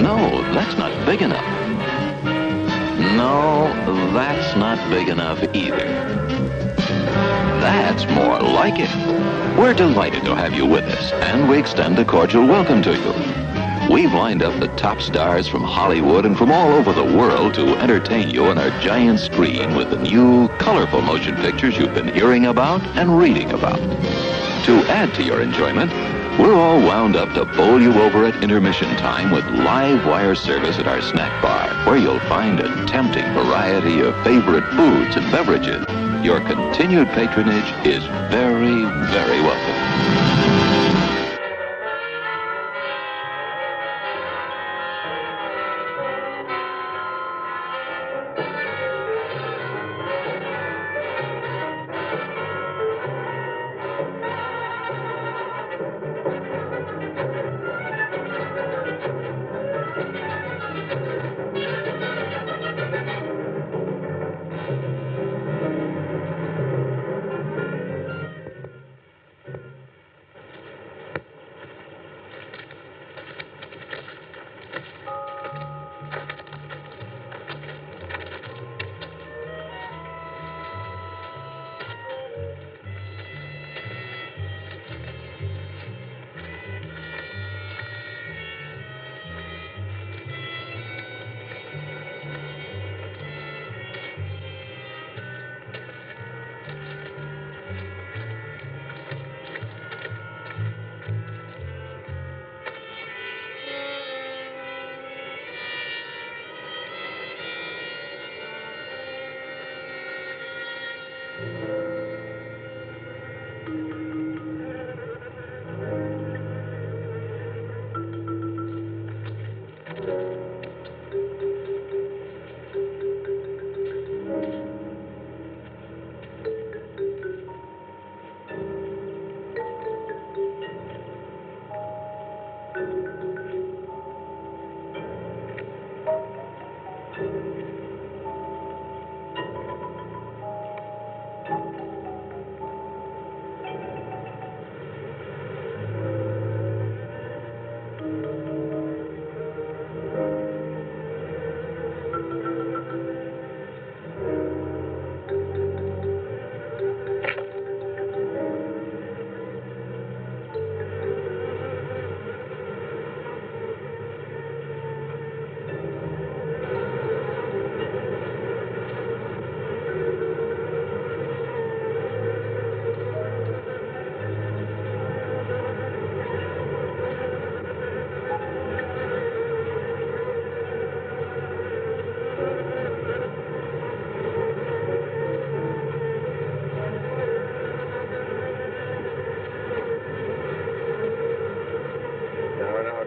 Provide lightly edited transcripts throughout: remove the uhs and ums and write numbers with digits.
No, that's not big enough. No, that's not big enough either. That's more like it. We're delighted to have you with us, and we extend a cordial welcome to you. We've lined up the top stars from Hollywood and from all over the world to entertain you on our giant screen with the new, colorful motion pictures you've been hearing about and reading about. To add to your enjoyment, we're all wound up to bowl you over at intermission time with live wire service at our snack bar, where you'll find a tempting variety of favorite foods and beverages. Your continued patronage is very, very welcome.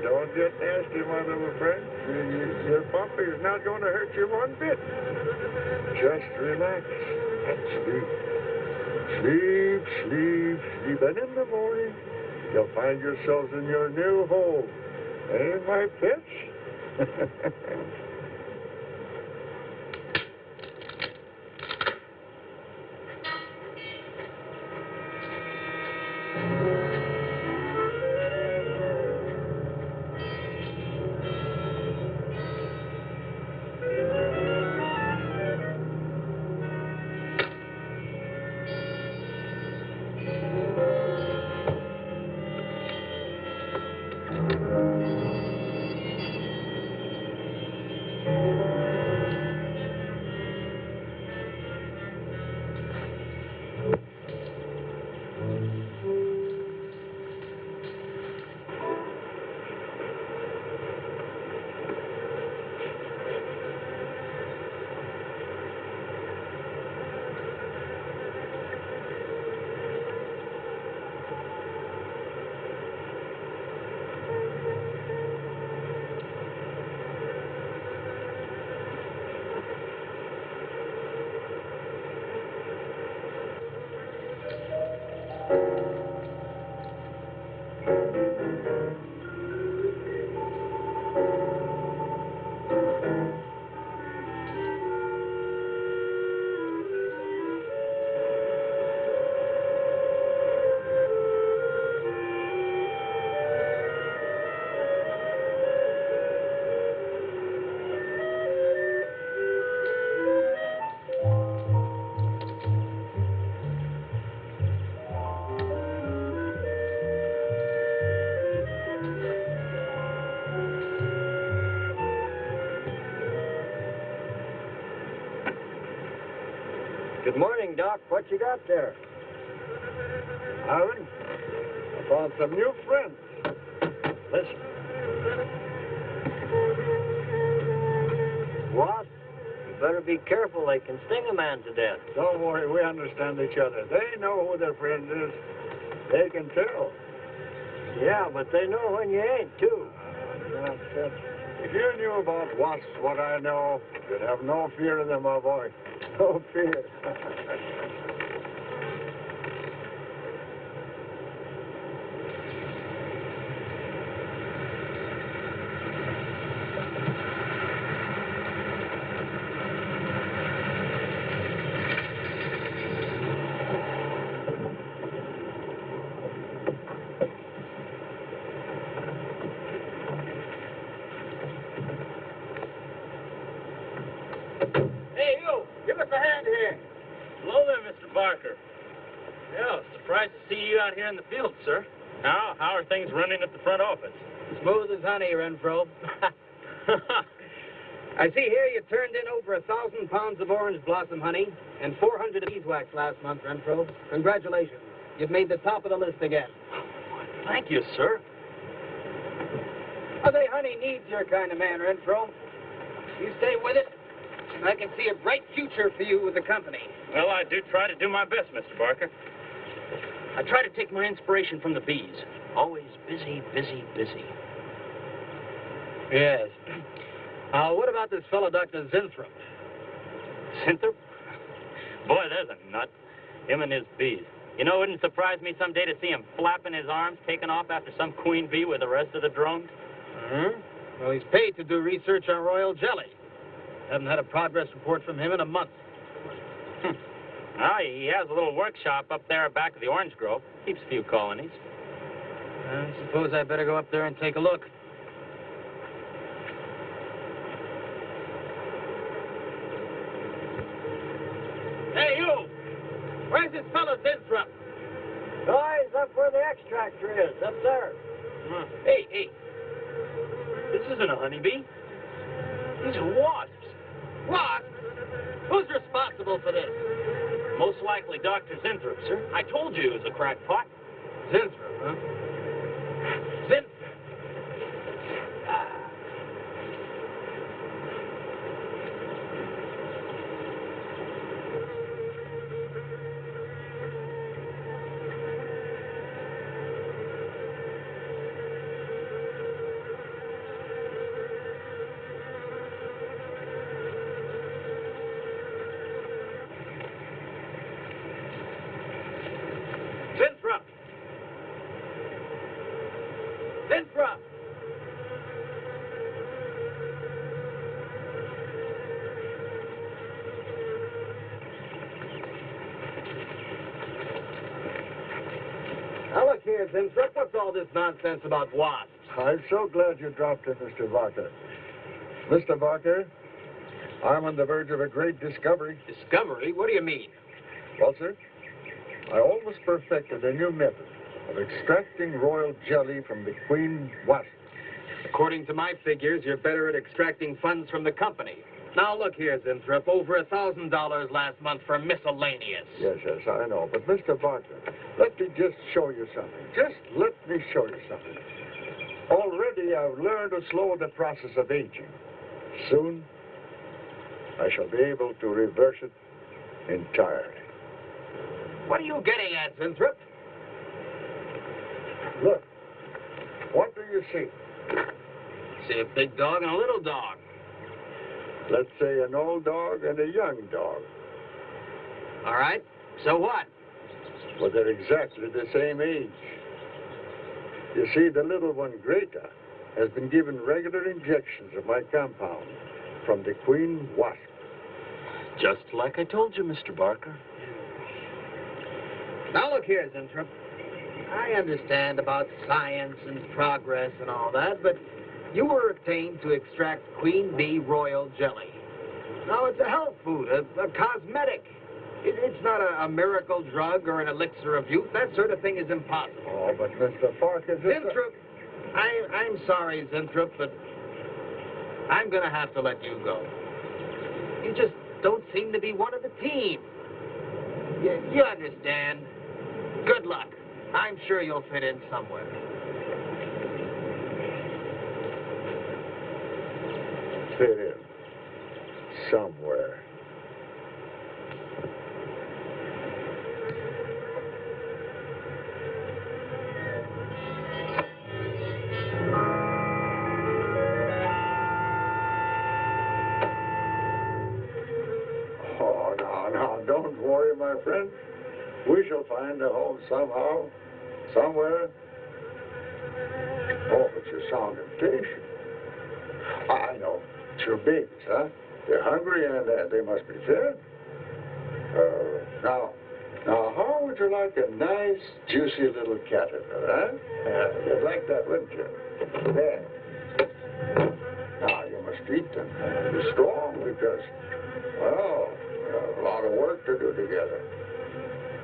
Don't get nasty, my little friend. Your puppy's not going to hurt you one bit. Just relax and sleep. Sleep, sleep, sleep. And in the morning, you'll find yourselves in your new home. Ain't my pets? Good morning, Doc. What you got there? Ivan, I found some new friends. Listen. Wasps? You better be careful. They can sting a man to death. Don't worry, we understand each other. They know who their friend is. They can tell. Yeah, but they know when you ain't, too. Nonsense. If you knew about wasps what I know, you'd have no fear of them, my boy. No fear. Hey, you! Give us a hand here. Hello there, Mr. Barker. Yeah, surprised to see you out here in the field, sir. How are things running at the front office? Smooth as honey, Renfro. I see here you turned in over 1,000 pounds of orange blossom honey and 400 of beeswax last month, Renfro. Congratulations. You've made the top of the list again. Thank you, sir. I say honey needs your kind of man, Renfro. You stay with it, and I can see a bright future for you with the company. Well, I do try to do my best, Mr. Barker. I try to take my inspiration from the bees. Always busy, busy, busy. Yes. What about this fellow, Dr. Zinthrop? Zinthrop? Boy, there's a nut. Him and his bees. You know, it wouldn't surprise me someday to see him flapping his arms, taking off after some queen bee with the rest of the drones. Hmm? Well, he's paid to do research on royal jelly. Haven't had a progress report from him in a month. Well, he has a little workshop up there back of the orange grove. Keeps a few colonies. I suppose I better go up there and take a look. Hey, you! Where's this fellow Zinthrop? Oh, he's up where the extractor is, up there. Hey. This isn't a honeybee. These are wasps. Wasps? Who's responsible for this? Most likely Dr. Zinthrop, sir. I told you he was a crackpot. Zinthrop, huh? Zinthrop. Zinthrop! Zinthrop! Now look here, Zinthrop, what's all this nonsense about wasps? I'm so glad you dropped in, Mr. Barker. Mr. Barker, I'm on the verge of a great discovery. Discovery? What do you mean? Well, sir, I almost perfected a new method of extracting royal jelly from the queen wasp. According to my figures, you're better at extracting funds from the company. Now look here, Zinthrop, over $1,000 last month for miscellaneous. Yes, I know. But, Mr. Barker, let me just show you something. Just let me show you something. Already I've learned to slow the process of aging. Soon, I shall be able to reverse it entirely. What are you getting at, Zinthrop? Look, what do you see? See a big dog and a little dog. Let's say an old dog and a young dog. All right, so what? Well, they're exactly the same age. You see, the little one, Greta, has been given regular injections of my compound from the queen wasp. Just like I told you, Mr. Barker. Now look here, Zinthrop. I understand about science and progress and all that, but you were obtained to extract queen bee royal jelly. Now, it's a health food, a cosmetic. It's not a miracle drug or an elixir of youth. That sort of thing is impossible. Oh, but Mr. Parker... Zinthrop, I'm sorry, Zinthrop, but I'm going to have to let you go. You just don't seem to be one of the team. You understand. Good luck. I'm sure you'll fit in somewhere. Fit in. Somewhere. Oh, now, don't worry, my friend. We shall find a home somehow, somewhere. Oh, but you sound impatient. I know. It's your babies, huh? They're hungry and they must be fed. Now, how would you like a nice, juicy little caterpillar, huh? You'd like that, wouldn't you? There. Now, you must eat them. Be strong because, well, we have a lot of work to do together.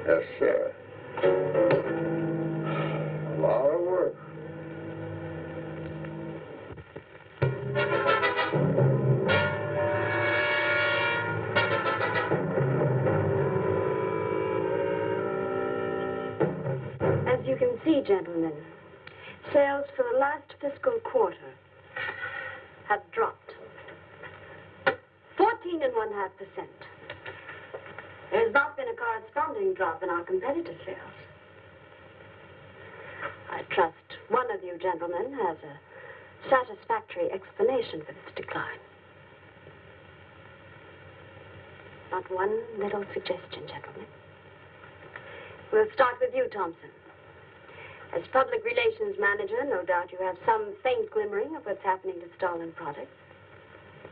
Yes, sir. A lot of work. As you can see, gentlemen, sales for the last fiscal quarter have dropped 14.5%. There has not been a corresponding drop in our competitive sales. I trust one of you gentlemen has a satisfactory explanation for this decline. Not one little suggestion, gentlemen. We'll start with you, Thompson. As public relations manager, no doubt you have some faint glimmering of what's happening to stolen products.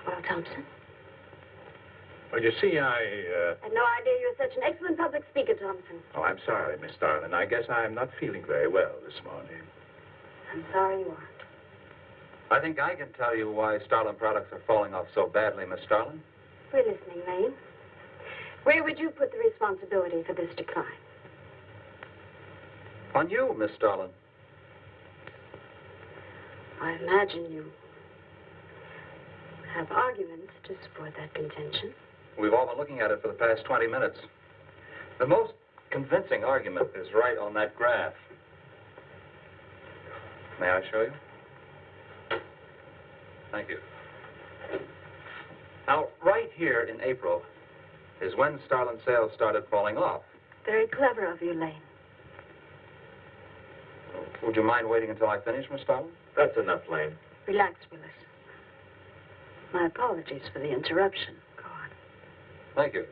Well, Thompson? Well, you see, I had no idea you were such an excellent public speaker, Thompson. Oh, I'm sorry, Miss Starlin. I guess I'm not feeling very well this morning. I'm sorry you aren't. I think I can tell you why Starlin products are falling off so badly, Miss Starlin. We're listening, Lane. Where would you put the responsibility for this decline? On you, Miss Starlin. I imagine you have arguments to support that contention. We've all been looking at it for the past 20 minutes. The most convincing argument is right on that graph. May I show you? Thank you. Now, right here in April is when Starlin sales started falling off. Very clever of you, Lane. Would you mind waiting until I finish, Miss Starlin? That's enough, Lane. Relax, Willis. My apologies for the interruption. Go on. Thank you.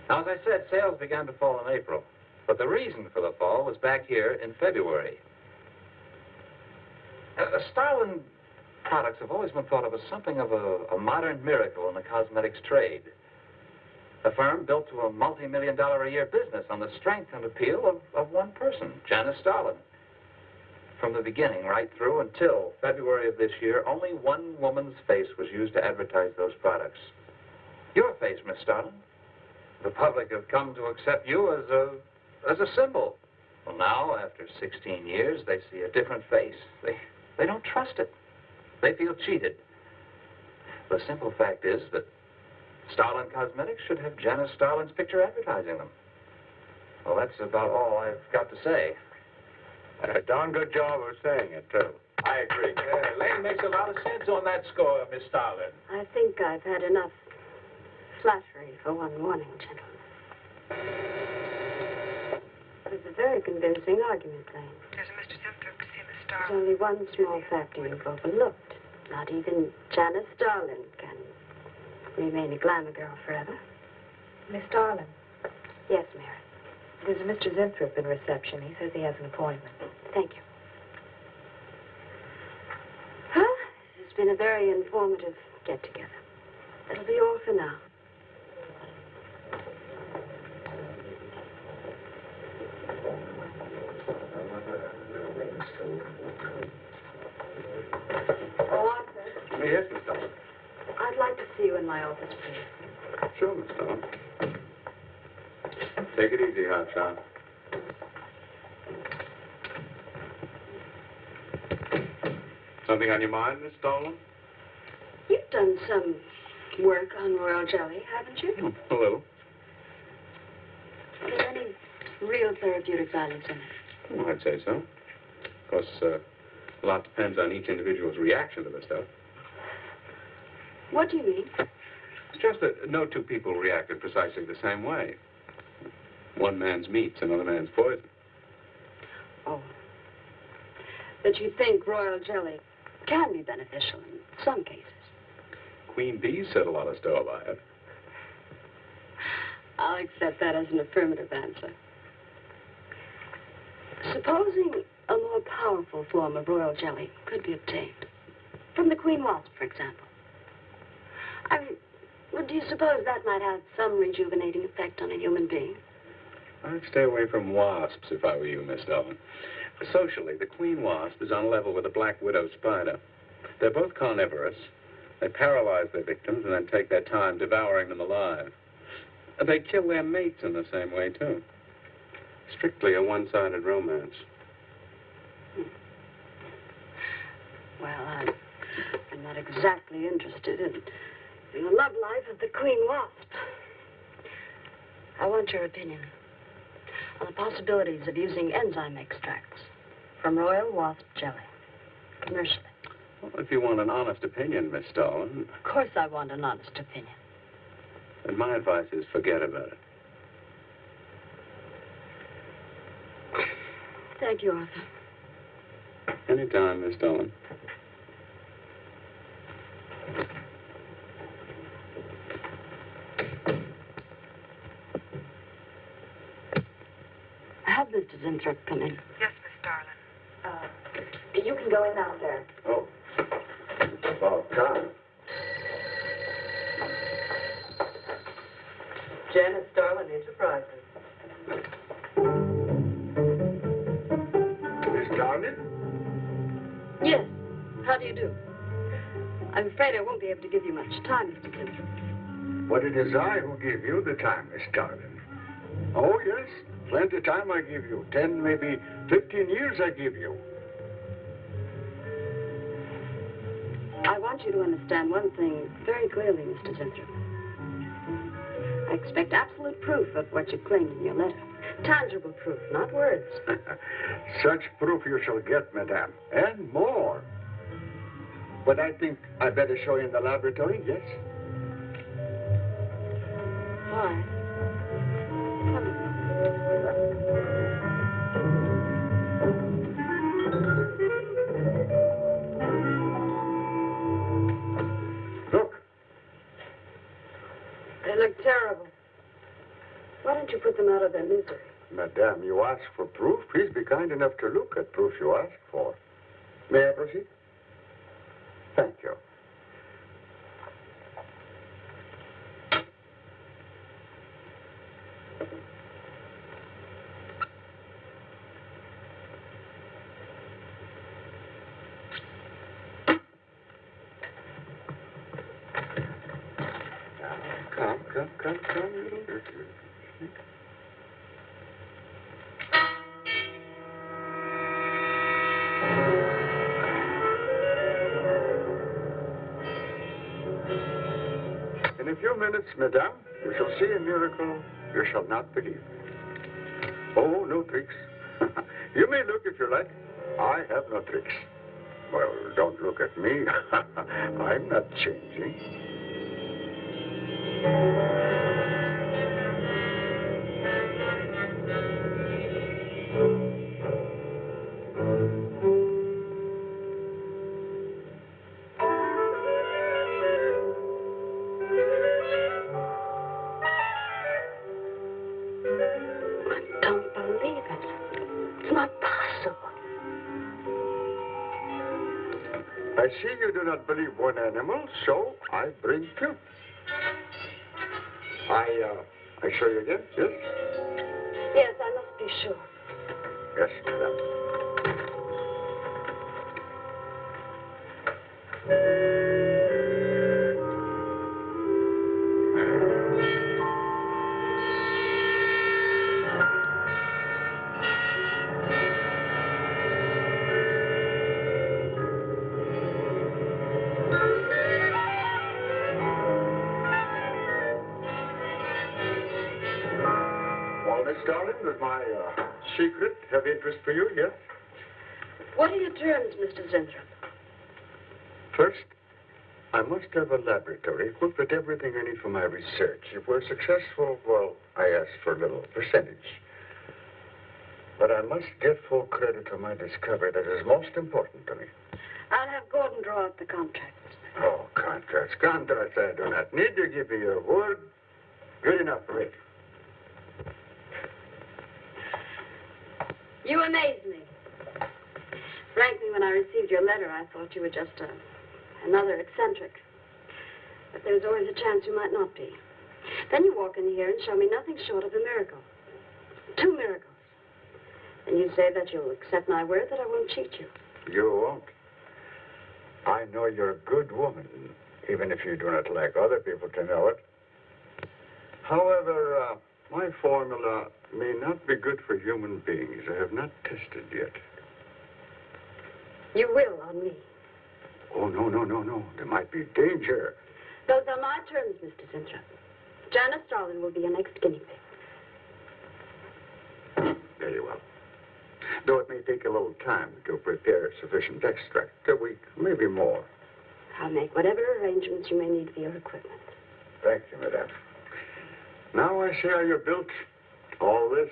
Now, as I said, sales began to fall in April. But the reason for the fall was back here in February. Starlin products have always been thought of as something of a modern miracle in the cosmetics trade. A firm built to a multi-million-dollar-a-year business on the strength and appeal of one person, Janice Starlin. From the beginning right through until February of this year, only one woman's face was used to advertise those products. Your face, Miss Starlin. The public have come to accept you as a symbol. Well, now, after 16 years, they see a different face. They don't trust it. They feel cheated. The simple fact is that Starlin Cosmetics should have Janice Starlin's picture advertising them. Well, that's about all I've got to say. A darn good job of saying it, too. I agree. Lane makes a lot of sense on that score, Miss Starlin. I think I've had enough flattery for one morning, gentlemen. It was a very convincing argument, Lane. There's a Mr. Zimthorpe to see Miss There's Starlin. only one small factor you've overlooked. Not even Janice Starlin can remain a glamour girl forever. Miss Starlin, Yes, Mary. there's a Mr. Zimthorpe in reception. He says he has an appointment. Thank you. Well, this has been a very informative get-together. That'll be all for now. Oh, Arthur, Yes, Miss Starlin. I'd like to see you in my office, please. Sure, Miss Starlin. Take it easy, Hotshot. Something on your mind, Miss Starlin? You've done some work on royal jelly, haven't you? A little. real therapeutic values in it. Well, I'd say so. Of course, a lot depends on each individual's reaction to the stuff. What do you mean? It's just that no two people react in precisely the same way. One man's meat's another man's poison. Oh. That you think royal jelly can be beneficial in some cases. Queen bees set a lot of store by it. I'll accept that as an affirmative answer. Supposing a more powerful form of royal jelly could be obtained. From the queen wasp, for example. Well, do you suppose that might have some rejuvenating effect on a human being? I'd stay away from wasps if I were you, Miss Dolan. Socially, the queen wasp is on a level with the black widow spider. They're both carnivorous. They paralyze their victims and then take their time devouring them alive. They kill their mates in the same way, too. Strictly a one-sided romance. Well, I'm not exactly interested in the love life of the queen wasp. I want your opinion on the possibilities of using enzyme extracts from royal wasp jelly, commercially. Well, if you want an honest opinion, Miss Dolan... Of course I want an honest opinion. Then my advice is forget about it. Thank you, Arthur. Anytime, Miss Dolan. Have Mr. Zinthrop come in. Yes, Miss Darlin. You can go in now, sir. Oh, it's about time. Janet Starlin Enterprises. Miss Darling? Yes. How do you do? I'm afraid I won't be able to give you much time, Mr. Zinthrop. But it is I who give you the time, Miss Darling. Oh, yes. Plenty of time I give you. 10, maybe 15 years I give you. I want you to understand one thing very clearly, Mr. Zinthrop. I expect absolute proof of what you claimed in your letter. Tangible proof, not words. Such proof you shall get, madame, and more. But I think I better show you in the laboratory, yes? Why? Come in. Look, They look terrible. Why don't you put them out of their misery? madame, you ask for proof. Please be kind enough to look at proof you ask for. May I proceed? Thank you. Come. In a few minutes, madame, you shall see a miracle you shall not believe. Oh, no tricks. You may look if you like. I have no tricks. Well, don't look at me. I'm not changing. I don't believe it. It's not possible. I see you do not believe one animal, so I bring two. I show you again, yes? Yes, I must be sure. Yes, madame. Well, Miss Starling, does my secret have interest for you, yes? What are your terms, Mr. Zenthrop? First, I must have a laboratory equipped with everything I need for my research. If we're successful, well, I ask for a little percentage. But I must get full credit for my discovery. That is most important to me. I'll have Gordon draw up the contracts. Oh, contracts. Contracts I do not need. You give me your word. Good enough for me. You amaze me. Frankly, when I received your letter, I thought you were just another eccentric. But there's always a chance you might not be. Then you walk in here and show me nothing short of a miracle. 2 miracles. And you say that you'll accept my word that I won't cheat you. You won't. I know you're a good woman, even if you do not like other people to know it. However, my formula may not be good for human beings. I have not tested yet. You will on me. Oh, no. There might be danger. Those are my terms, Mr. Zenthrop. Janice Starlin will be your next guinea pig. Very well. Though it may take a little time to prepare sufficient extract, a week, maybe more. I'll make whatever arrangements you may need for your equipment. Thank you, madame. Now I see how you're built. All this.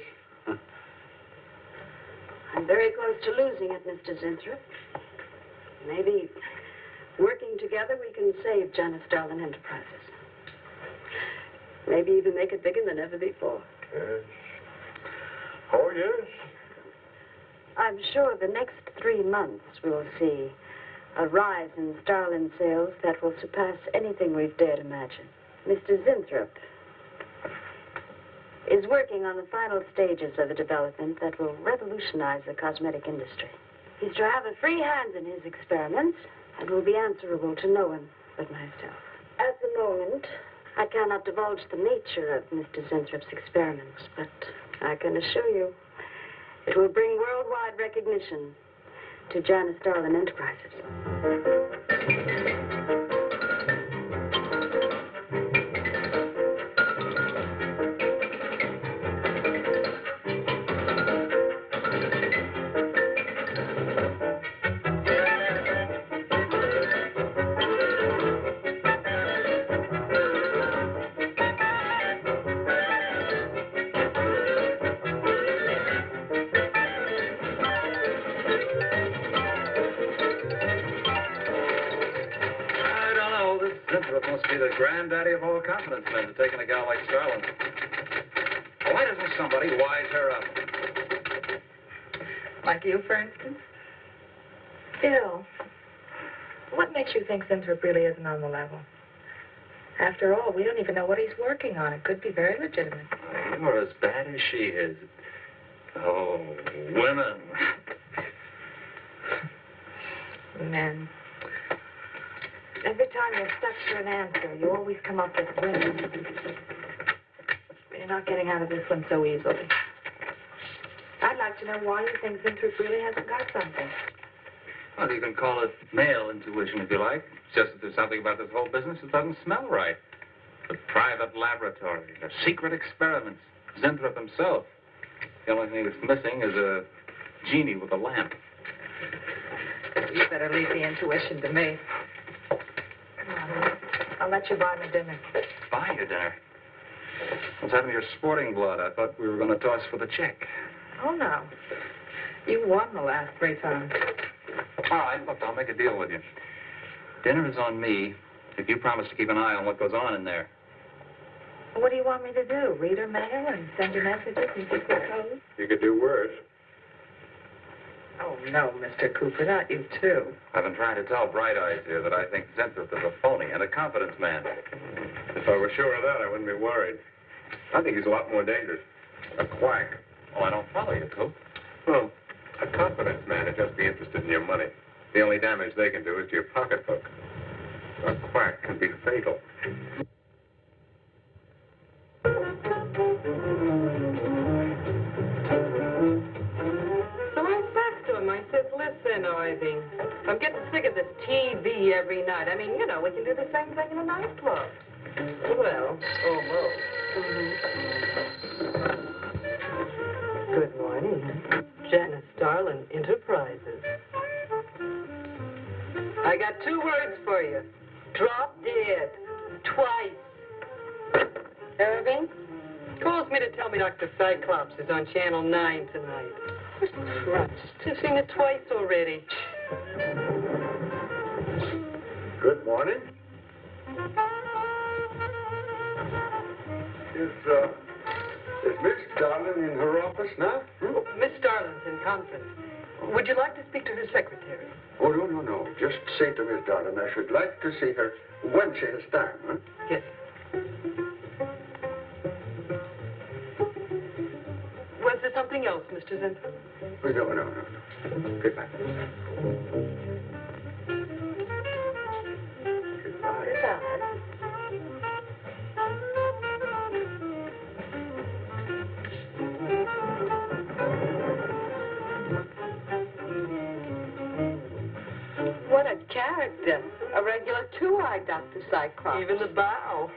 I'm very close to losing it, Mr. Zenthrop. Maybe working together we can save Janice Starlin Enterprises. Maybe even make it bigger than ever before. Yes. Oh, yes. I'm sure the next 3 months we'll see a rise in Starlin sales that will surpass anything we've dared imagine. Mr. Zenthrop is working on the final stages of a development that will revolutionize the cosmetic industry. He's to have a free hand in his experiments and will be answerable to no one but myself. At the moment, I cannot divulge the nature of Mr. Zentrop's experiments, but I can assure you it will bring worldwide recognition to Janice Starlin Enterprises. Must be the granddaddy of all confidence men to taking a gal like Starlin. Why doesn't somebody wise her up? Like you, for instance? Bill, what makes you think Zenthrop really isn't on the level? After all, we don't even know what he's working on. It could be very legitimate. You're as bad as she is. Oh, women. Men. Every time you're stuck for an answer, you always come up with women. You're not getting out of this one so easily. I'd like to know why you think Zenthrop really hasn't got something. Well, you can call it male intuition if you like. It's just that there's something about this whole business that doesn't smell right. The private laboratory, the secret experiments, Zenthrop himself. The only thing that's missing is a genie with a lamp. You better leave the intuition to me. Come on, I'll let you buy me dinner. Buy you dinner? What's happened to your sporting blood? I thought we were going to toss for the check. Oh, no. You won the last 3 times. All right, look, I'll make a deal with you. Dinner is on me if you promise to keep an eye on what goes on in there. What do you want me to do? Read her mail and send you messages and keep her code? You could do worse. Oh, no, Mr. Cooper, not you, too. I've been trying to tell Bright Eyes here that I think Zenthrop is a phony and a confidence man. If I were sure of that, I wouldn't be worried. I think he's a lot more dangerous. A quack. Oh, I don't follow you, Coop. Well, a confidence man would just be interested in your money. The only damage they can do is to your pocketbook. A quack can be fatal. So I said to him, I said, listen, Ivy, I'm getting sick of this TV every night. I mean, you know, we can do the same thing in a nightclub. Well, almost. Good morning. Janice Starlin, Enterprises. I got 2 words for you. Drop dead. Twice. Irving? Calls me to tell me Dr. Cyclops is on Channel 9 tonight. Christ, I've seen it twice already. Good morning. Is Miss Darlin in her office now? Oh, Miss Starlin's in conference. Would you like to speak to her secretary? Oh, no. Just say to Miss Darlin I should like to see her when she has time, huh? Yes. Was there something else, Mr. Zinford? Oh, no. Goodbye. Goodbye. Goodbye. What a character. A regular 2-eyed Dr. Cyclops. Even the bow.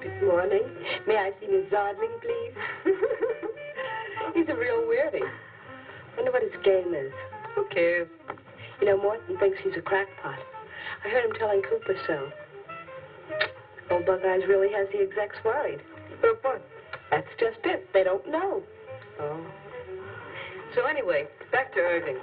Good morning. May I see Miss Zodling, please? He's a real weirdie. Wonder what his game is. Who cares? You know, Morton thinks he's a crackpot. I heard him telling Cooper so. Old Bug Eyes really has the execs worried. But what? That's just it. They don't know. Oh. So anyway, back to Irving.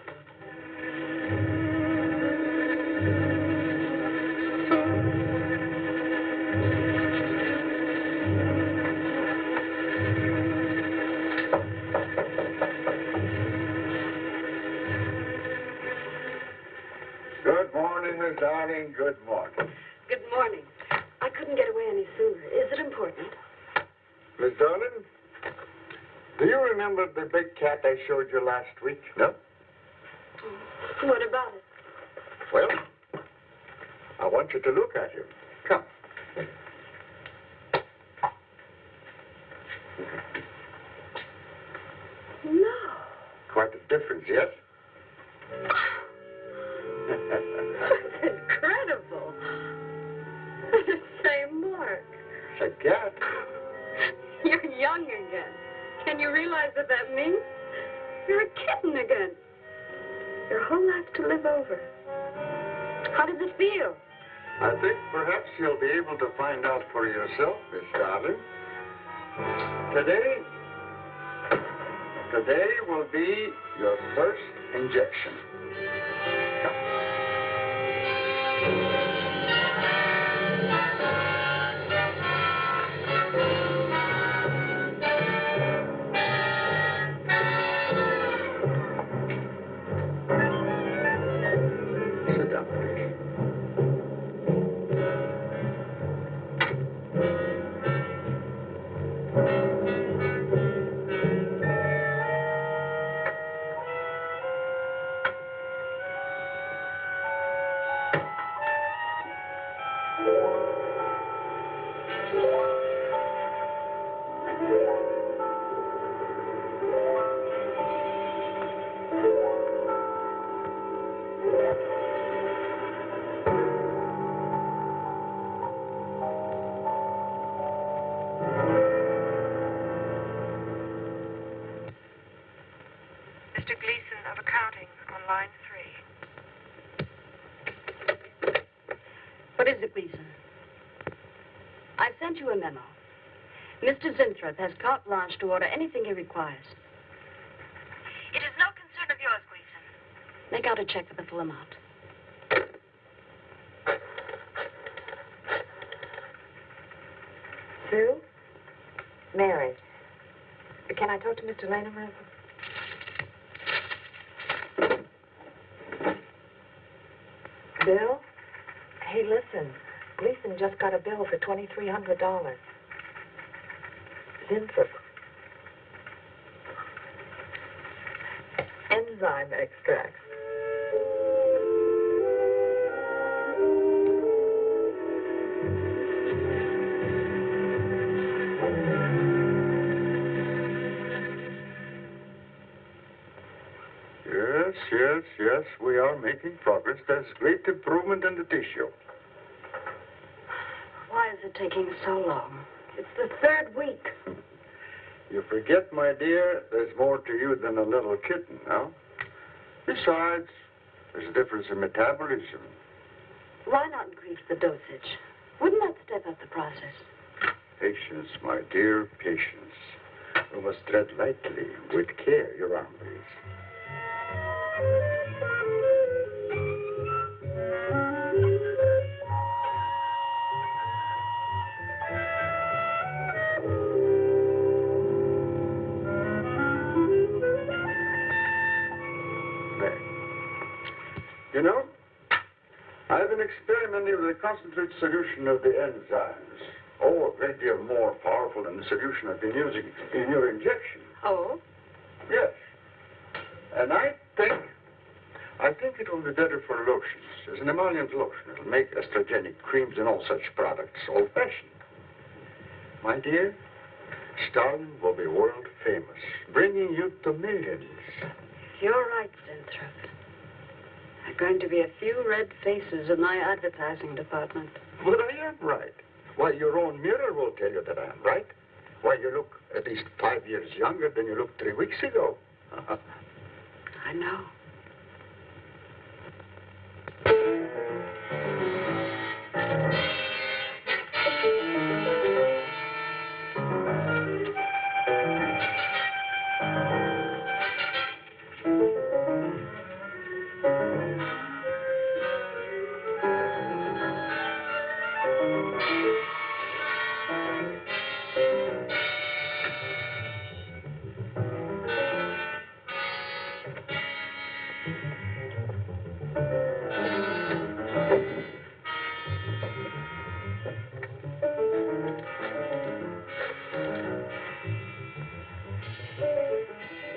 Good morning, Miss Darling. Good morning. Good morning. I couldn't get away any sooner. Is it important? Miss Darlin, do you remember the big cat I showed you last week? No? What about it? Well, I want you to look at him. Come. No. Quite a difference, yes? That's incredible. The same mark. It's a cat. You're young again. Can you realize what that means? You're a kitten again. Your whole life to live over. How does it feel? I think perhaps you'll be able to find out for yourself, Miss Darling. Today will be your first injection. Sit down, please. Mr. Gleason of accounting on line 3. What is it, Gleason? I sent you a memo. Mr. Zinthrop has carte blanche to order anything he requires. It is no concern of yours, Gleason. Make out a check for the full amount. Sue? Mary. Can I talk to Mr. Lanham? Bill? Hey, listen. Gleason just got a bill for $2,300. Zinthrop. Enzyme extracts. Yes, we are making progress. There's great improvement in the tissue. Why is it taking so long? It's the 3rd week. You forget, my dear, there's more to you than a little kitten, no? Besides, there's a difference in metabolism. Why not increase the dosage? Wouldn't that step up the process? Patience, my dear, patience. We must tread lightly, with care, your arm, please. There. You know, I've been experimenting with a concentrate solution of the enzymes. Oh, a great deal more powerful than the solution I've been using in your injection. Oh? Yes. And I think it will be better for lotions. As an emollient lotion, it'll make estrogenic creams and all such products old-fashioned. My dear, Stalin will be world famous, bringing you to millions. You're right, Winthrop. There are going to be a few red faces in my advertising department. But I am right. Why, your own mirror will tell you that I am right. Why, you look at least 5 years younger than you looked 3 weeks ago. I know.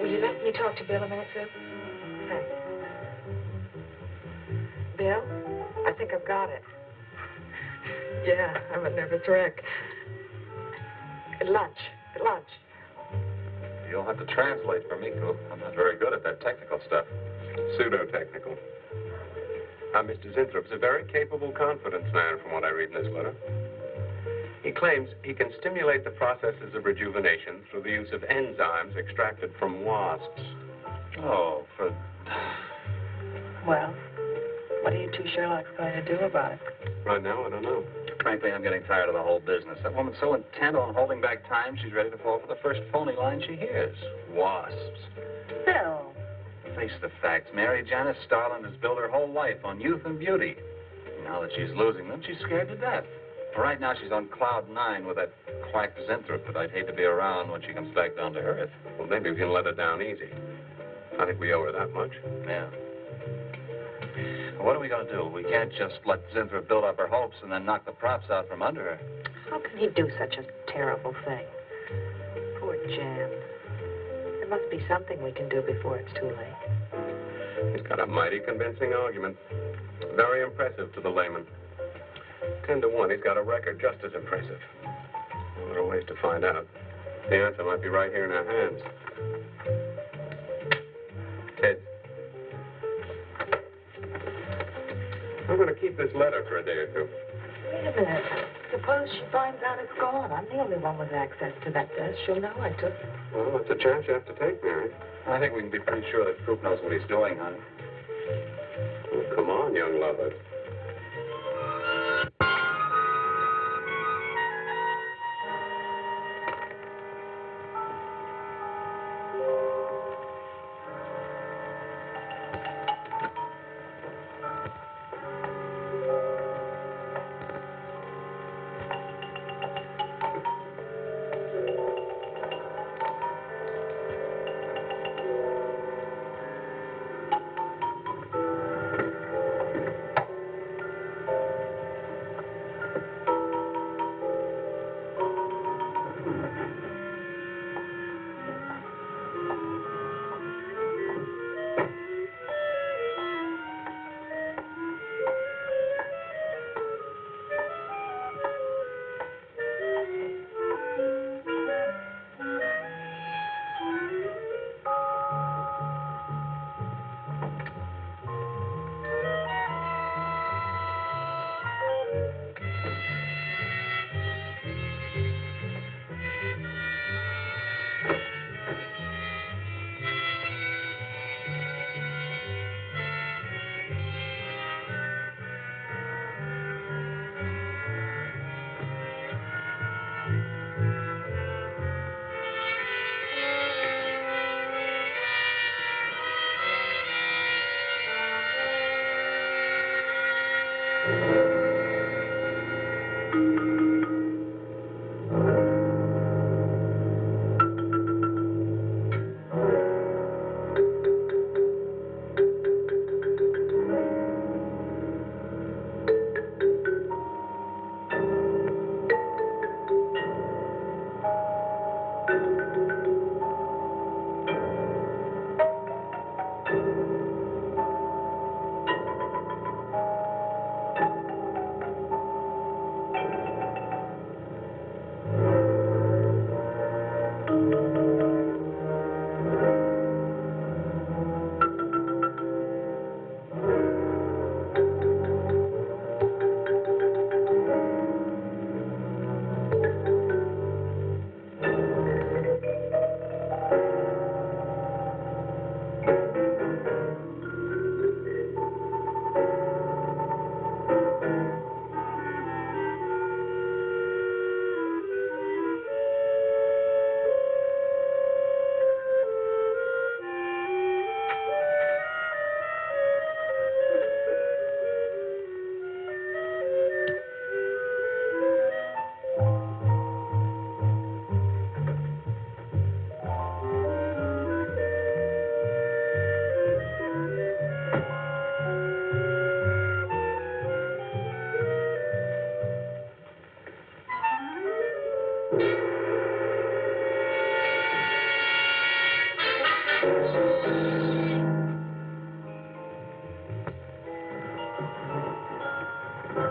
Will you let me talk to Bill a minute, Sue? Thanks. Bill, I think I've got it. Yeah, I'm a nervous wreck. At lunch. At lunch. You'll have to translate for me, Coop. I'm not very good at that technical stuff. Pseudo-technical. Mr. Zinthrop's a very capable, confidence man, from what I read in this letter. He claims he can stimulate the processes of rejuvenation through the use of enzymes extracted from wasps. Oh, for... Well, what are you two Sherlocks going to do about it? Right now, I don't know. Frankly, I'm getting tired of the whole business. That woman's so intent on holding back time, she's ready to fall for the first phony line she hears. Wasps. Bill. Face the facts, Mary. Janice Starland has built her whole life on youth and beauty. Now that she's losing them, she's scared to death. Right now, she's on cloud 9 with that quack Zinthrop that I'd hate to be around when she comes back down to earth. Well, maybe we can let her down easy. I think we owe her that much. Yeah. What are we going to do? We can't just let Zinthrop build up her hopes and then knock the props out from under her. How can he do such a terrible thing? Poor Jan. There must be something we can do before it's too late. He's got a mighty convincing argument. Very impressive to the layman. 10 to 1, he's got a record just as impressive. There are ways to find out. The answer might be right here in our hands. Ted. I'm going to keep this letter for a day or two. Wait a minute. Suppose she finds out it's gone. I'm the only one with access to that desk. She'll know I took it. Well, that's a chance you have to take, Mary. I think we can be pretty sure that Coop knows what he's doing, honey. Well, come on, young lover. What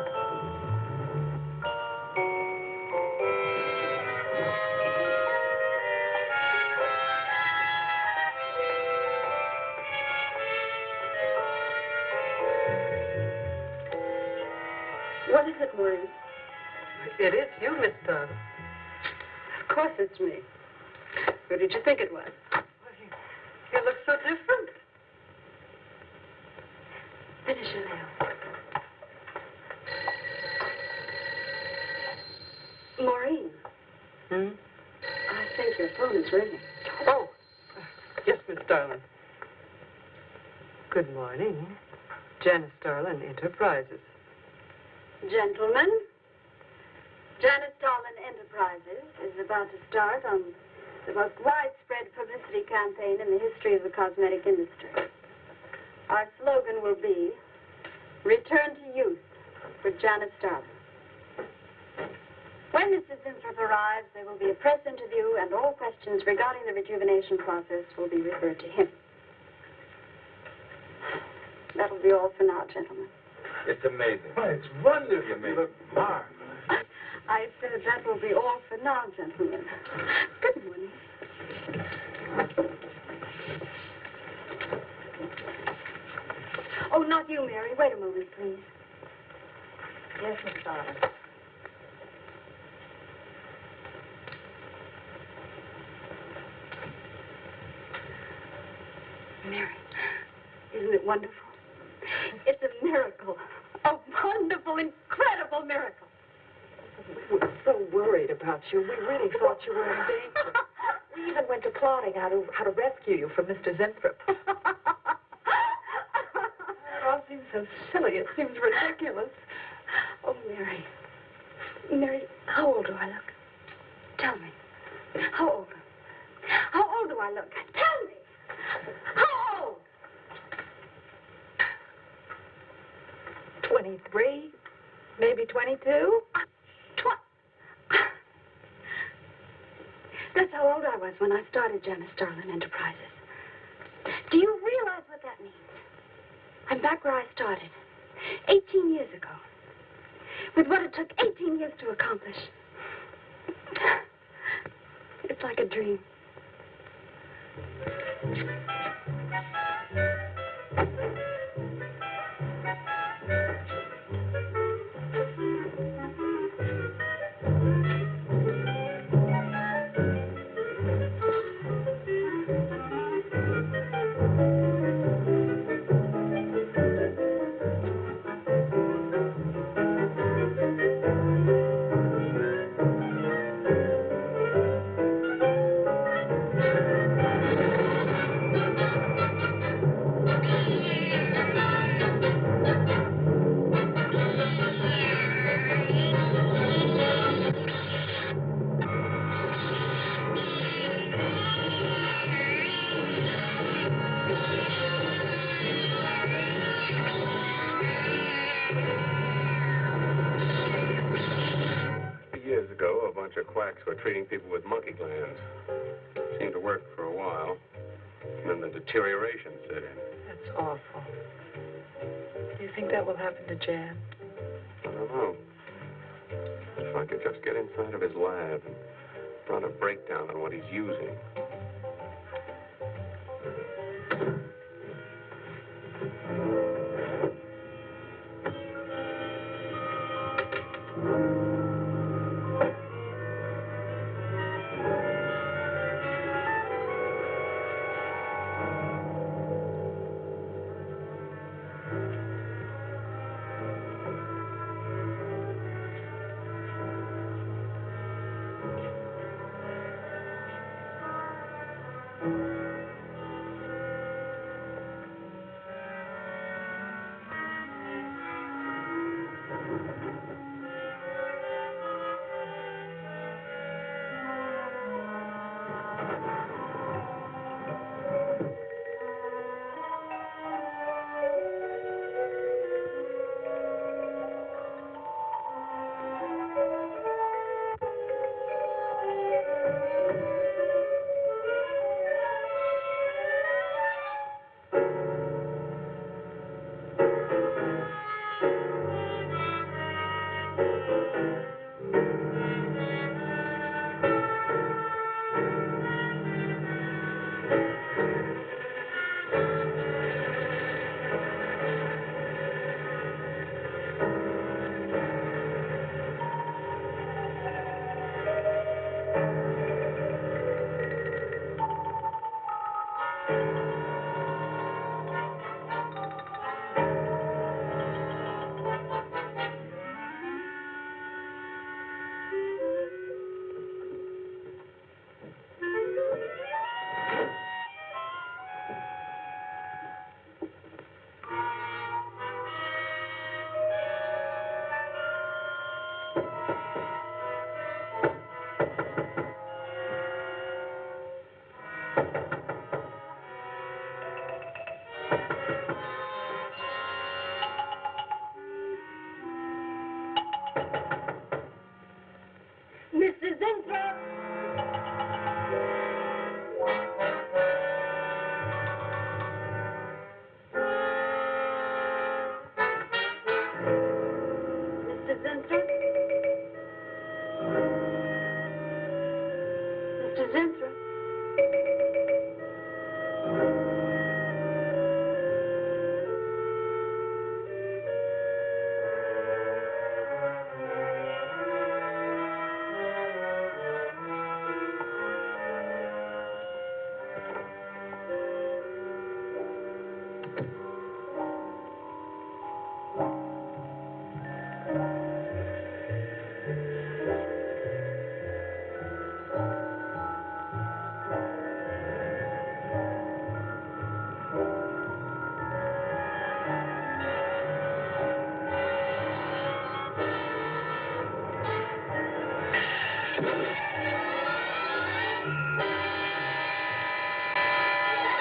is it, Maureen? It is you, Miss Darling. Of course it's me. Who did you think it was? You look so different. Finish your nails. Maureen, I think your phone is ringing. Oh, yes, Miss Darling. Good morning. Janice Darling Enterprises. Gentlemen, Janice Darlin Enterprises is about to start on the most widespread publicity campaign in the history of the cosmetic industry. Our slogan will be, Return to Youth for Janice Darlin. When Mr. Zinthrop arrives, there will be a press interview, and all questions regarding the rejuvenation process will be referred to him. That'll be all for now, gentlemen. It's amazing. Oh, it's wonderful. You look marvelous. I said that will be all for now, gentlemen. Good morning. Oh, not you, Mary. Wait a moment, please. Yes, Miss Darling. Mary, isn't it wonderful? It's a miracle. A wonderful, incredible miracle. We were so worried about you. We really thought you were in danger. We even went to plotting how to rescue you from Mr. Zinthrop. It all seems so silly. It seems ridiculous. Oh, Mary. Mary, how old do I look? Tell me. How old? How old do I look? Tell me. How old? 23, maybe 22. That's how old I was when I started Janice Darlin Enterprises. Do you realize what that means? I'm back where I started, 18 years ago, with what it took 18 years to accomplish. It's like a dream. Years ago, a bunch of quacks were treating people with monkey glands. Seemed to work for a while. And then the deterioration set in. That's awful. Do you think that will happen to Jan? I don't know. If I could just get inside of his lab and run a breakdown on what he's using. Mrs. Inthrop! Mrs. Inthrop? Mr. Zinthrop?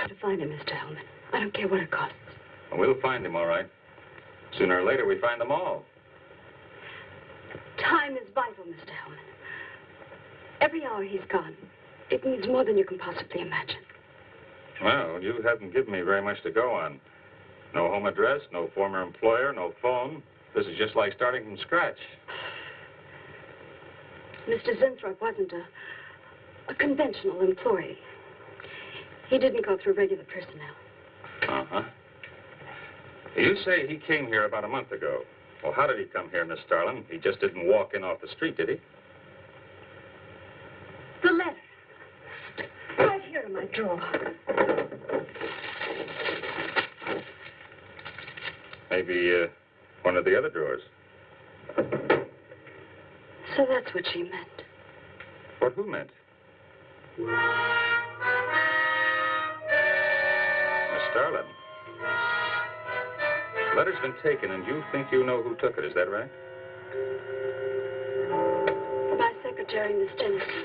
To find him, Mr. Hellman. I don't care what it costs. We'll find him, all right. Sooner or later, we find them all. Time is vital, Mr. Hellman. Every hour he's gone, it means more than you can possibly imagine. Well, you haven't given me very much to go on. No home address, no former employer, no phone. This is just like starting from scratch. Mr. Zinthrop wasn't a conventional employee. He didn't go through regular personnel. Uh-huh. You say he came here about a month ago. Well, how did he come here, Miss Starlin? He just didn't walk in off the street, did he? The letter. Right here in my drawer. Maybe one of the other drawers. So that's what she meant. What who meant? Miss Starlin. The letter's been taken, and you think you know who took it, is that right? My secretary, Miss Dennison.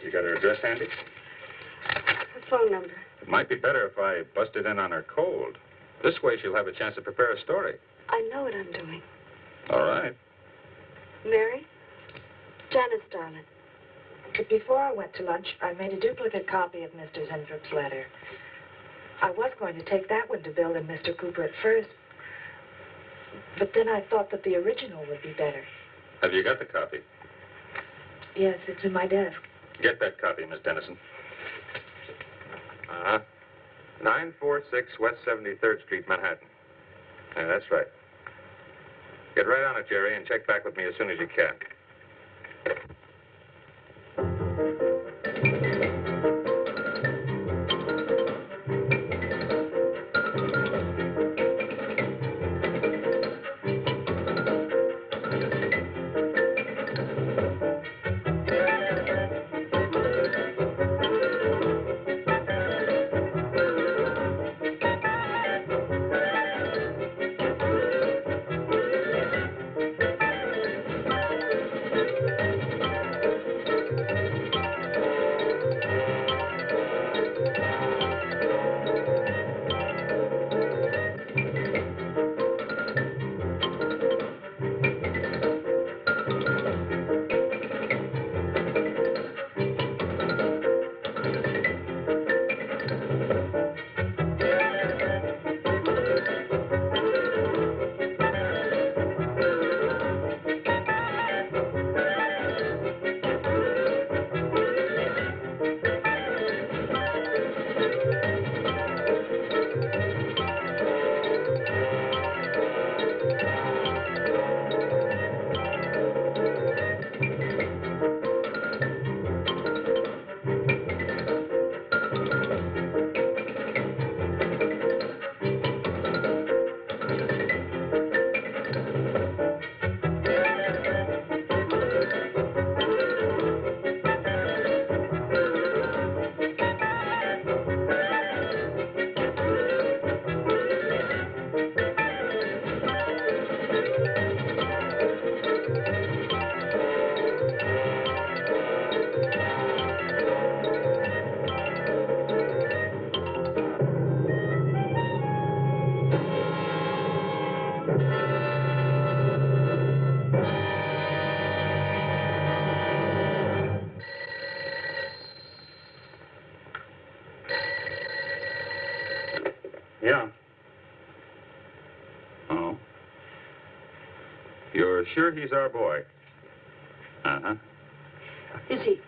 You got her address handy? Her phone number. It might be better if I busted in on her cold. This way she'll have a chance to prepare a story. I know what I'm doing. All right. Mary? Janice Starlin. But before I went to lunch, I made a duplicate copy of Mr. Zintrop's letter. I was going to take that one to Bill and Mr. Cooper at first, but then I thought that the original would be better. Have you got the copy? Yes, it's in my desk. Get that copy, Miss Dennison. Uh-huh. 946 West 73rd Street, Manhattan. Yeah, that's right. Get right on it, Jerry, and check back with me as soon as you can. sure he's our boy? Uh-huh. Is he?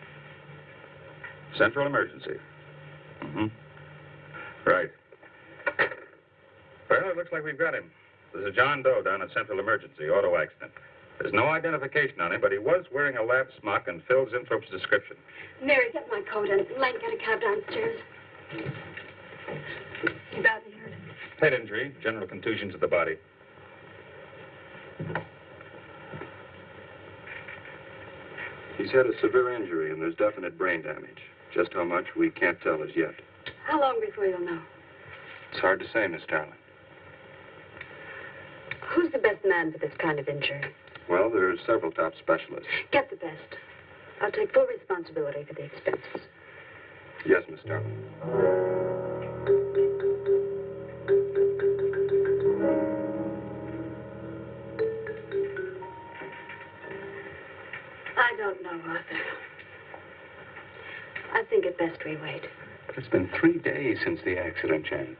Central emergency. Mm-hmm. Right. Well, it looks like we've got him. There's a John Doe down at Central Emergency, auto accident. There's no identification on him, but he was wearing a lab smock and fills Inthrope's description. Mary, get my coat and Lang, get a cab downstairs. He badly hurt. Head injury, general contusions of the body. He's had a severe injury and there's definite brain damage. Just how much, we can't tell as yet. How long before you'll know? It's hard to say, Miss Starling. Who's the best man for this kind of injury? Well, there are several top specialists. Get the best. I'll take full responsibility for the expenses. Yes, Miss Starling. I don't know, Arthur. I think it best we wait. It's been 3 days since the accident, Jan.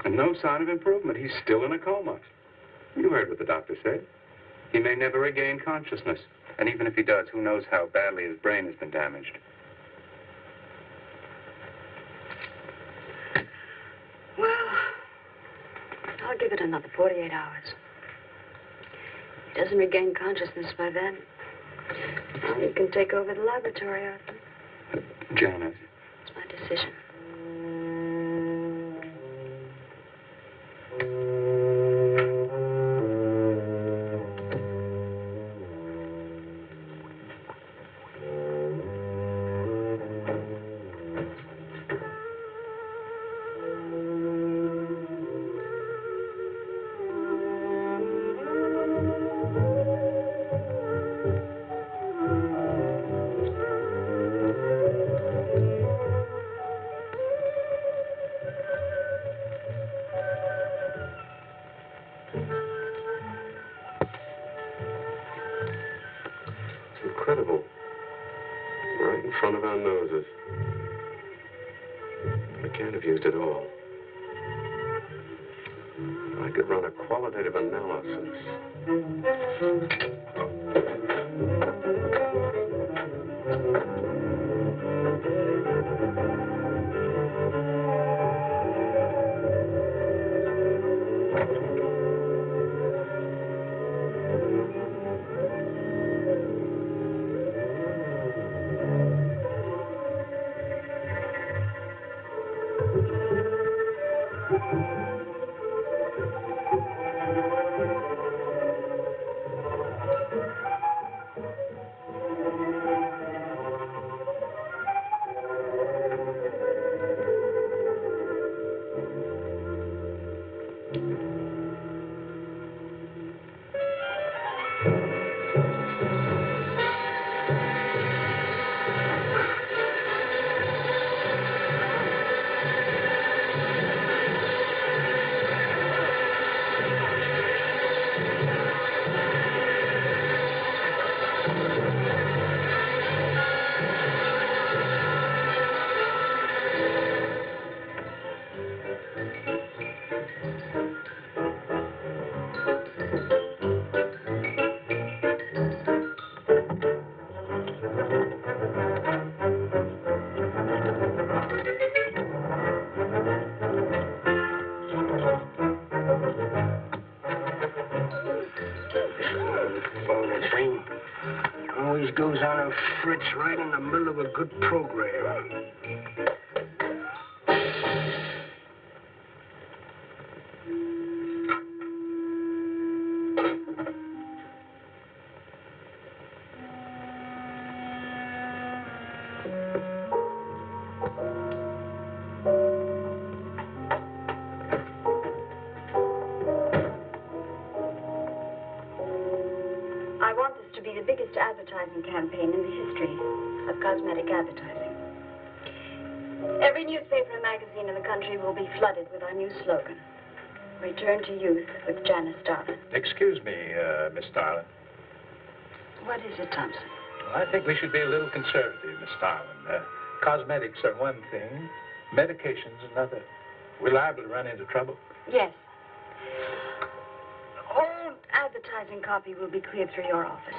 And no sign of improvement. He's still in a coma. You heard what the doctor said. He may never regain consciousness. And even if he does, who knows how badly his brain has been damaged. Well, I'll give it another 48 hours. He doesn't regain consciousness by then. Well, you can take over the laboratory, Arthur. Janet. It's my decision. Incredible. Right in front of our noses. I can't have used it all. I could run a qualitative analysis. Always goes on a fritz right in the middle of a good program. I want this to be the biggest advertising campaign in the history of cosmetic advertising. Every newspaper and magazine in the country will be flooded with our new slogan, Return to Youth with Janice Starlin. Excuse me, Miss Starlin. What is it, Thompson? I think we should be a little conservative, Miss Starlin. Cosmetics are one thing, medications another. We're liable to run into trouble. Yes. All advertising advertising copy will be cleared through your office.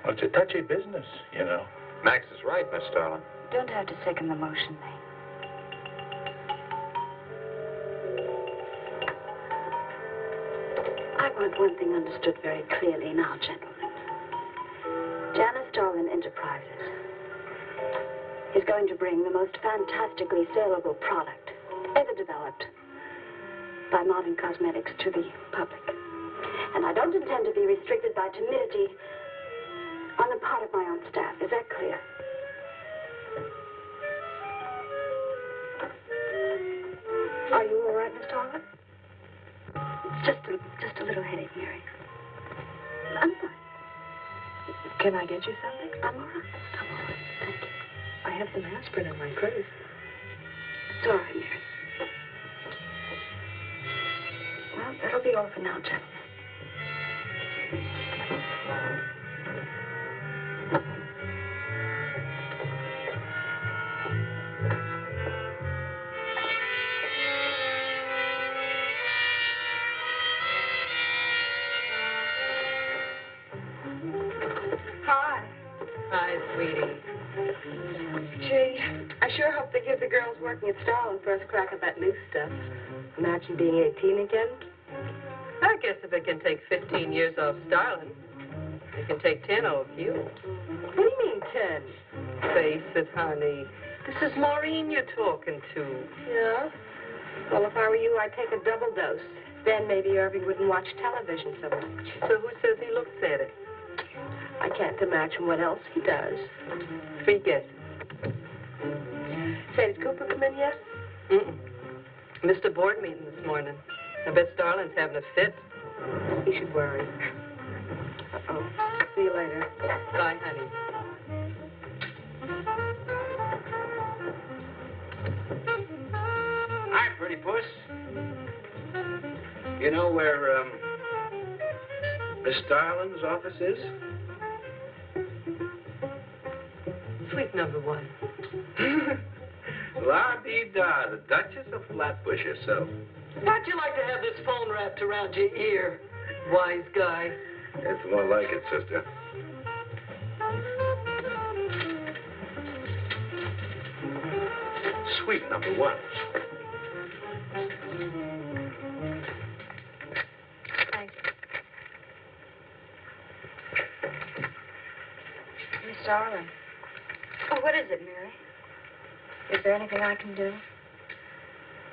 Well, it's a touchy business, you know. Max is right, Miss Starlin. Don't have to second the motion, May. I want one thing understood very clearly now, gentlemen. Janice Starlin Enterprises is going to bring the most fantastically saleable product ever developed by modern cosmetics to the public. And I don't intend to be restricted by timidity on the part of my own staff. Is that clear? Are you all right, Miss Starlin? It's just a little headache, Mary. I'm fine. Can I get you something? I'm all right. I'm all right. Thank you. I have some aspirin in my purse. Sorry, Mary. Well, that'll be all for now, gentlemen. Hi. Hi, sweetie. Gee, I sure hope they give the girls working at Starlin first crack at that new stuff. Imagine being 18 again. I guess if it can take 15 years off Starlin, it can take 10 off you. What do you mean, 10? Face it, honey. This is Maureen you're talking to. Yeah? Well, if I were you, I'd take a double dose. Then maybe Irving wouldn't watch television so much. So who says he looks at it? I can't imagine what else he does. Forget it. Say, did Cooper come in yet? Mm-mm. Missed a board meeting this morning. I bet Starlin's having a fit. He should worry. Uh-oh. See you later. Bye, honey. Hi, pretty puss. You know where, Miss Starlin's office is? Suite number 1. La-dee-da, the Duchess of Flatbush herself. How'd you like to have this phone wrapped around your ear, wise guy? It's more like it, sister. Suite number 1. Thank you. Miss Starlin. Oh, what is it, Mary? Is there anything I can do?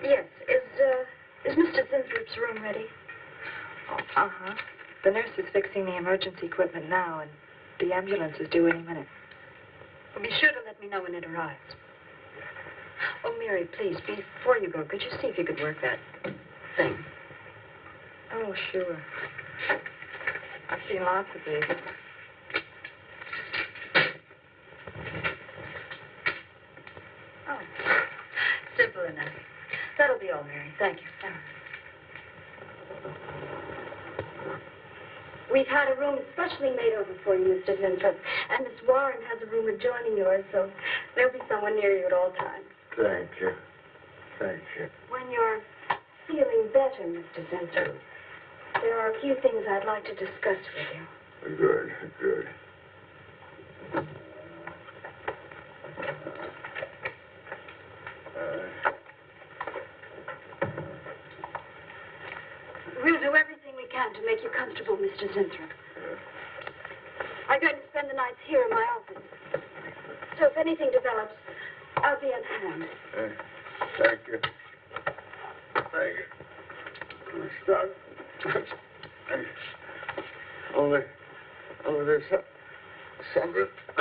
Yes. Is Mr. Zinthrop's room ready? Uh-huh. The nurse is fixing the emergency equipment now, and the ambulance is due any minute. Well, be sure to let me know when it arrives. Oh, Mary, please, before you go, could you see if you could work that thing? Oh, sure. I've seen lots of these. Oh, simple enough. That'll be all, Mary. Thank you. We've had a room specially made over for you, Mr. Zinthrop, and Miss Warren has a room adjoining yours, so there'll be someone near you at all times. Thank you. Thank you. When you're feeling better, Mr. Zinthrop, there are a few things I'd like to discuss with you. Good, good. We'll do everything we can to make you comfortable, Mr. Zinthrop. I'm going to spend the nights here in my office. So if anything develops, I'll be on hand. Thank you. Thank you. Stop. Only there's something. I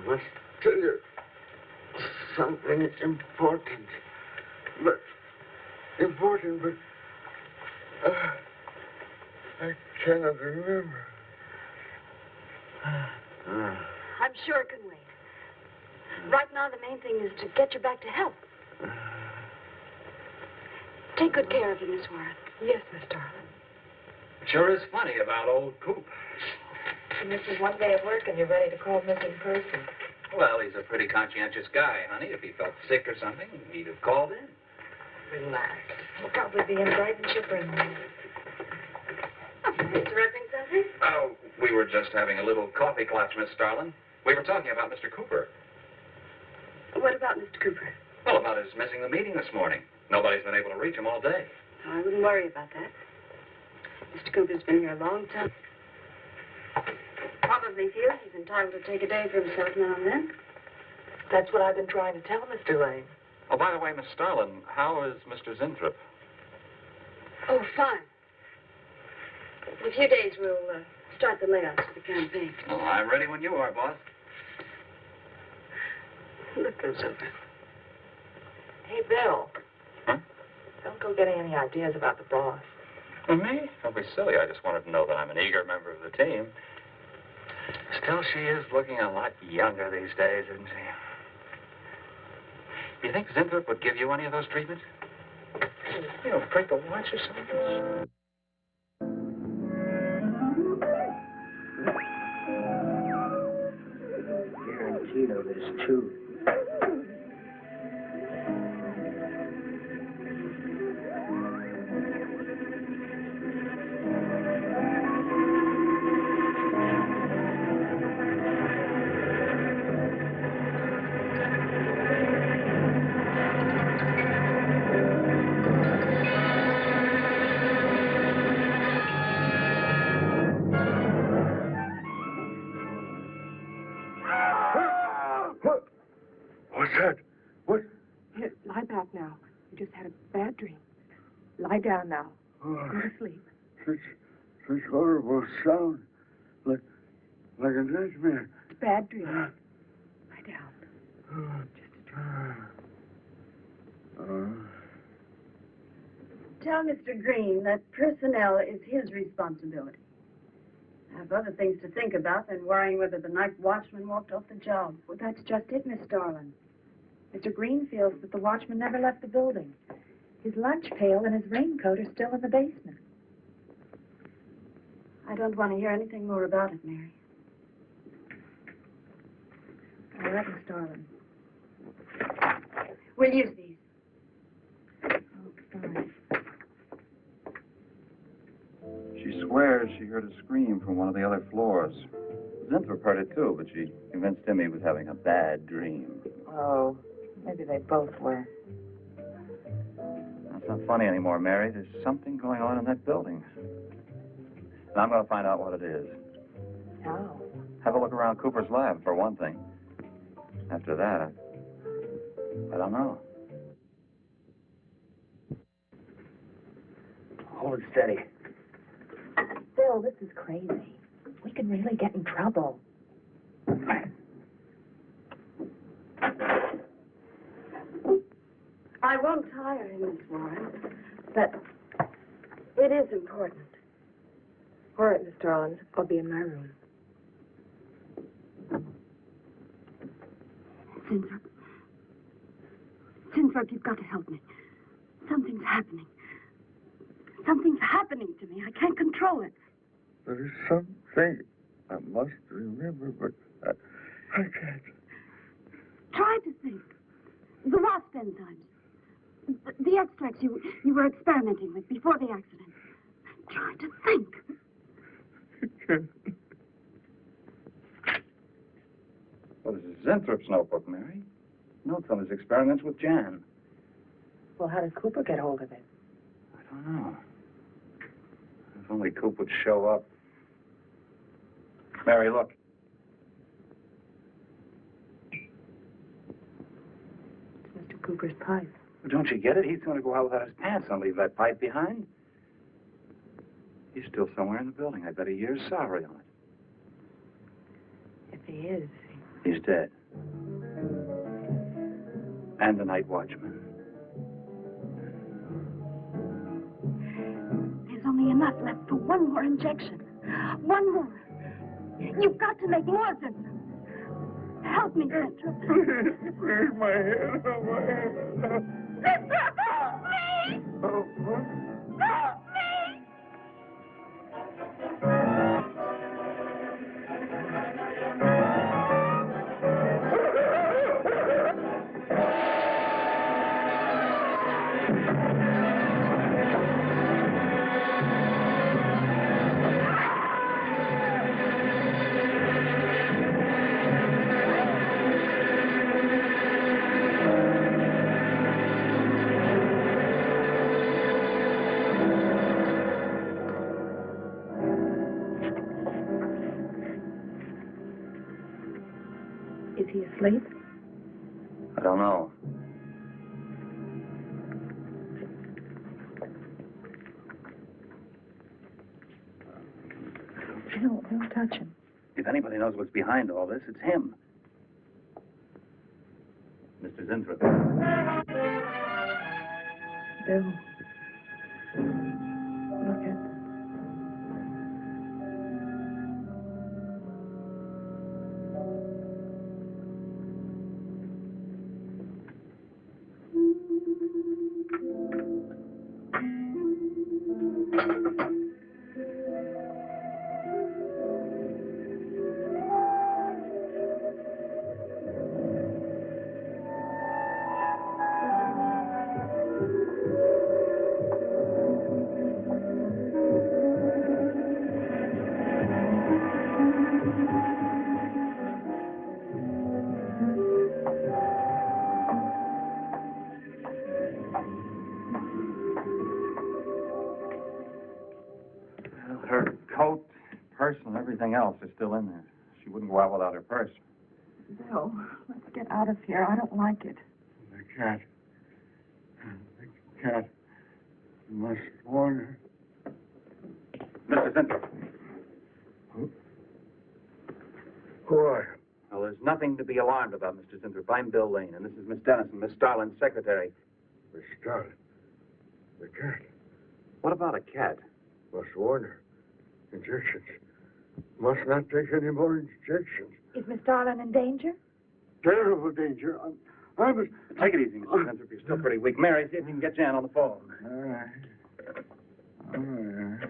must tell you something important. But I cannot remember. I'm sure it can wait. Right now, the main thing is to get you back to health. Take good care of you, Miss Warren. Yes, Miss Darling. Sure is funny about old Coop. She misses one day of work and you're ready to call missing person. Well, he's a pretty conscientious guy, honey. If he felt sick or something, he'd have called in. Relax. He'll probably be in Brighton chipper in the morning. Interrupting something? Oh, we were just having a little coffee clutch, Miss Starlin. We were talking about Mr. Cooper. What about Mr. Cooper? Well, about his missing the meeting this morning. Nobody's been able to reach him all day. I wouldn't worry about that. Mr. Cooper's been here a long time. Probably feels he's entitled to take a day for himself now and then. That's what I've been trying to tell Mr. Lane. Oh, by the way, Miss Starlin, how is Mr. Zinthrop? Oh, fine. In a few days, we'll start the layouts for the campaign. Oh, I'm ready when you are, boss. Look goes over. Hey, Bill. Huh? Don't go getting any ideas about the boss. Well, me? Don't be silly. I just wanted to know that I'm an eager member of the team. Still, she is looking a lot younger these days, isn't she? Do you think Zinthrop would give you any of those treatments? You know, break the watch or something? Guaranteed of this, too. What's that? What? Here, lie back now. You just had a bad dream. Lie down now. Oh, Go to sleep. such horrible sound. Like a nightmare. Bad dream. Lie down. Just a dream. Tell Mr. Green that personnel is his responsibility. I have other things to think about than worrying whether the night watchman walked off the job. Well, that's just it, Miss Starlin. Mr. Green feels that the watchman never left the building. His lunch pail and his raincoat are still in the basement. I don't want to hear anything more about it, Mary. All right, Miss Starlin. We'll use these. Oh, fine. She swears she heard a scream from one of the other floors. Zinthrop heard it too, but she convinced him he was having a bad dream. Oh, maybe they both were. That's not funny anymore, Mary. There's something going on in that building. And I'm going to find out what it is. How? Have a look around Cooper's lab, for one thing. After that, I don't know. Hold it steady. Bill, this is crazy. We could really get in trouble. I won't tire him, Miss Warren, but it is important. All right, Miss Starlin. I'll be in my room. Zinthrop, you've got to help me. Something's happening. Something's happening to me. I can't control it. There is something I must remember, but I can't. Try to think. The WASP enzymes. The extracts you were experimenting with before the accident. Try to think. Well, this is Zinthrop's notebook, Mary. Notes on his experiments with Jan. Well, how did Cooper get hold of it? I don't know. If only Coop would show up. Mary, look. It's Mr. Cooper's pipe. Don't you get it? He's going to go out without his pants and leave that pipe behind. He's still somewhere in the building. I bet a year's salary on it. If he is. He's dead. And the night watchman. There's only enough left for one more injection. One more. You've got to make more, Zinthrop. Help me, Zinthrop. Please, my head, oh, my head. Zinthrop, help me! Oh, what? Help me! Is he asleep? I don't know. No, don't touch him. If anybody knows what's behind all this, it's him. Mr. Zinthrop. Bill. Look at... Her coat, purse, and everything else is still in there. She wouldn't go out without her purse. Bill, let's get out of here. I don't like it. The cat. The cat. You must warn her. Mr. Zinthrop. Who are you? Well, there's nothing to be alarmed about, Mr. Zinthrop. I'm Bill Lane, and this is Miss Dennison, Miss Starlin's secretary. Miss Starlin. The cat. What about a cat? Must warn her. Injections. Must not take any more injections. Is Miss Darlin in danger? Terrible danger. I must... Take it easy, Mr. Zinthrop. You're still pretty weak. Mary, see if you can get Jan on the phone. All right. All right.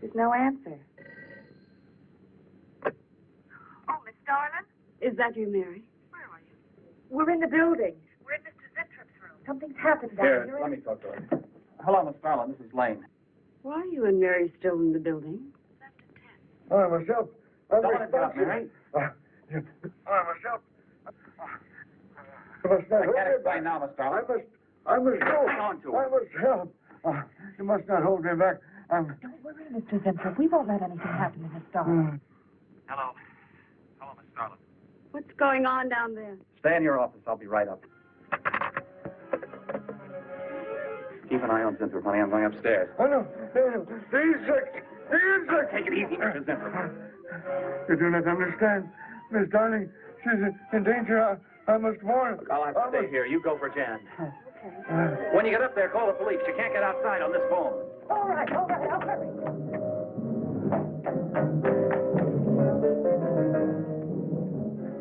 There's no answer. Oh, Miss Darlin? Is that you, Mary? Where are you? We're in the building. We're in Mr. Zintrop's room. Something's happened down Here, here. let me talk to her. Hello, Miss Starlin. This is Lane. Why are you and Mary still in the building? I must help. I Don't must let it drop, Mary. I must help. I must not I hold can't me explain back. now, Miss Starlin. I must go. Hang on to her. I must help. You must not hold me back. Don't worry, Mr. Zinthrop. We won't let anything happen to Miss Darlin. Hello. Hello, Miss Starlin. What's going on down there? Stay in your office. I'll be right up. Keep an eye on Zinthrop, honey. I'm going upstairs. Oh, no. The insect. The insect. Take it easy, Mr. Zinthrop. You do not understand. Miss Darling, she's in danger. I must warn her. Look, I'll have to stay here. You go for Jan. Okay. When you get up there, call the police. You can't get outside on this phone. All right. I'll hurry.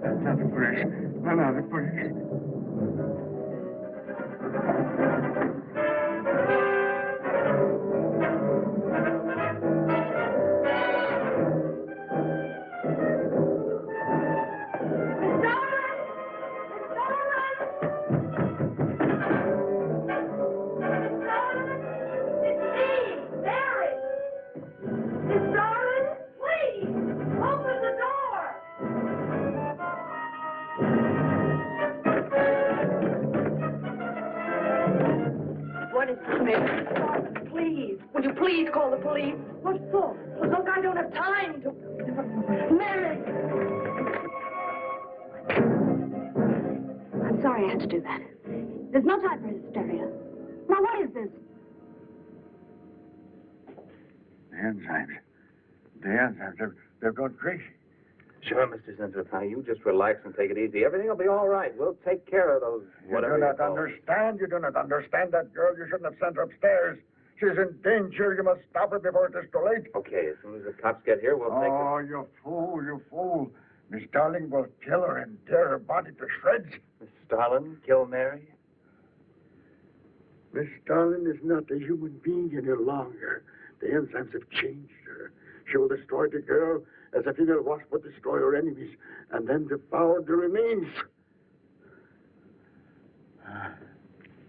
That's not the police. No, the police. What is this, Mary? Darlin, please. Will you please call the police? What for? Look, I don't have time to... Mary! I'm sorry I had to do that. There's no time for hysteria. Now, what is this? The enzymes. They've gone crazy. Sure, Mr. Zinthrop, honey. You just relax and take it easy. Everything will be all right. We'll take care of those... You do not understand. You do not understand that girl. You shouldn't have sent her upstairs. She's in danger. You must stop her before it is too late. Okay, as soon as the cops get here, we'll take her... Oh, you fool, you fool. Miss Darling will kill her and tear her body to shreds. Miss Starlin, kill Mary? Miss Darling is not a human being any longer. The enzymes have changed her. She will destroy the girl as a female wasp would destroy her enemies, and then devour the remains.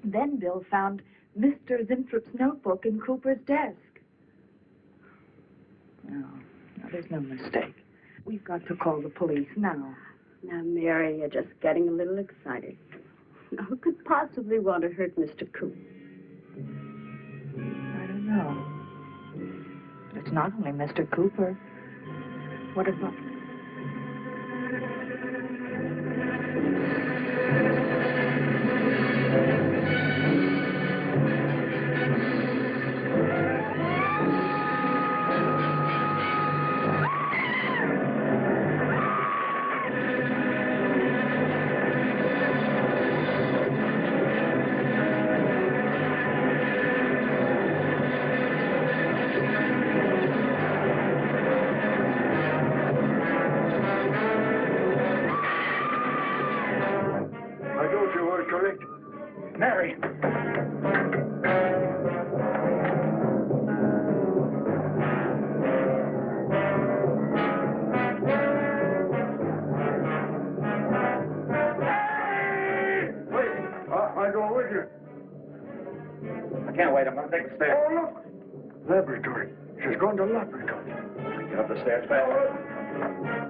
Then Bill found Mr. Zintrop's notebook in Cooper's desk. No, there's no mistake. We've got to call the police now. Now, Mary, you're just getting a little excited. Who could possibly want to hurt Mr. Coop? I don't know. But it's not only Mr. Cooper. What about... Mary! I go with you. I can't wait. I'm going to take the stairs. Oh, look. Laboratory. She's going to laboratory. Get up the stairs fast.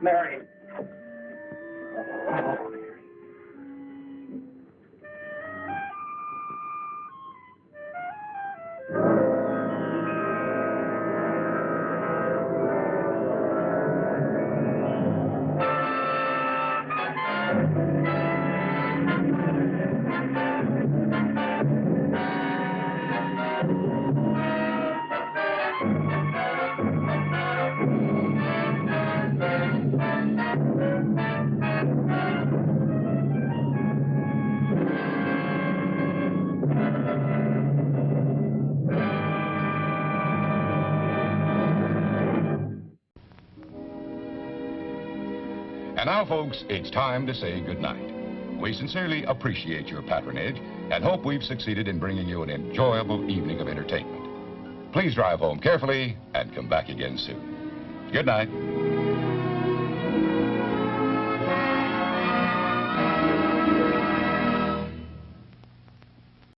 Mary. Oh, Mary. And now, folks, it's time to say goodnight. We sincerely appreciate your patronage and hope we've succeeded in bringing you an enjoyable evening of entertainment. Please drive home carefully and come back again soon. Good night.